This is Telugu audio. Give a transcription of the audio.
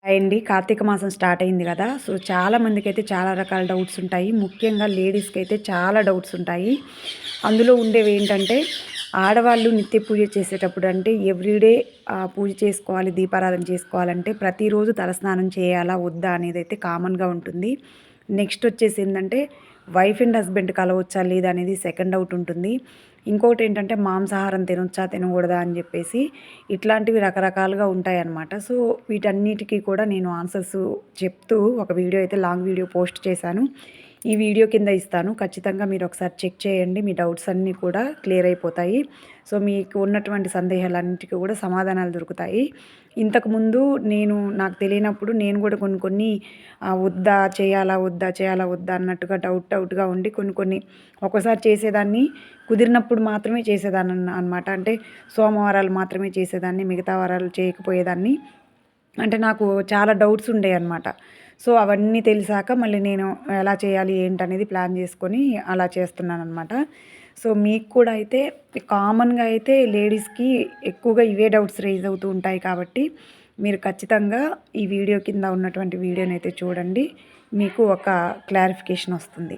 అండి కార్తీక మాసం స్టార్ట్ అయింది కదా! సో, చాలా మందికైతే చాలా రకాల డౌట్స్ ఉంటాయి. ముఖ్యంగా లేడీస్‌కి అయితే చాలా డౌట్స్ ఉంటాయి. అందులో ఉండేవేంటంటే, ఆడవాళ్ళు నిత్య పూజ చేసేటప్పుడు అంటే ఎవ్రీడే పూజ చేసుకోవాలి, దీపారాధన చేసుకోవాలంటే ప్రతిరోజు తలస్నానం చేయాలా? వద్దా? అనేదైతే కామన్‌గా ఉంటుంది. నెక్స్ట్ వచ్చేసి ఏందంటే, వైఫ్ అండ్ హస్బెండ్ కలవచ్చా? లేదా? అనేది సెకండ్ డౌట్ ఉంటుంది. ఇంకోటేంటంటే మాంసాహారం తినొచ్చా? తినకూడదా? అని జెప్పేసి ఇట్లాంటివి రకరకాలుగా ఉంటాయన్నమాట. సో, వీటన్నిటికి కూడా నేను ఆన్సర్స్ చెప్తూ ఒక వీడియో అయితే లాంగ్ వీడియో పోస్ట్ చేశాను. ఈ వీడియో కింద ఇస్తాను. ఖచ్చితంగా మీరు ఒకసారి చెక్ చేయండి. మీ డౌట్స్ అన్నీ కూడా క్లియర్ అయిపోతాయి. సో, మీకు ఉన్నటువంటి సందేహాలన్నిటికి కూడా సమాధానాలు దొరుకుతాయి. ఇంతకుముందు నాకు తెలియనప్పుడు నేను కూడా కొన్ని కొన్ని వద్దా? చేయాలా? వద్దా? చేయాలా? వద్దా? అన్నట్టుగా డౌట్‌గా ఉండి కొన్ని ఒక్కోసారి చేసేదాన్ని. కుదిరినప్పుడు మాత్రమే చేసేదాన్ని అనమాట. అంటే సోమవారాలు మాత్రమే చేసేదాన్ని. మిగతా వారాలు చేయకపోయేదాన్ని. అంటే నాకు చాలా డౌట్స్ ఉండేయన్నమాట. సో, అవన్నీ తెలిసాక మళ్ళీ నేను ఎలా చేయాలి? ఏంటనేది ప్లాన్ చేసుకొని అలా చేస్తున్నాననమాట. సో, మీకు కూడా అయితే కామన్‌గా అయితే లేడీస్‌కి ఎక్కువగా ఇవే డౌట్స్ రైజ్ అవుతూ ఉంటాయి కాబట్టి, మీరు ఖచ్చితంగా ఈ వీడియో కింద ఉన్నటువంటి వీడియోనైతే చూడండి. మీకు ఒక క్లారిఫికేషన్ వస్తుంది.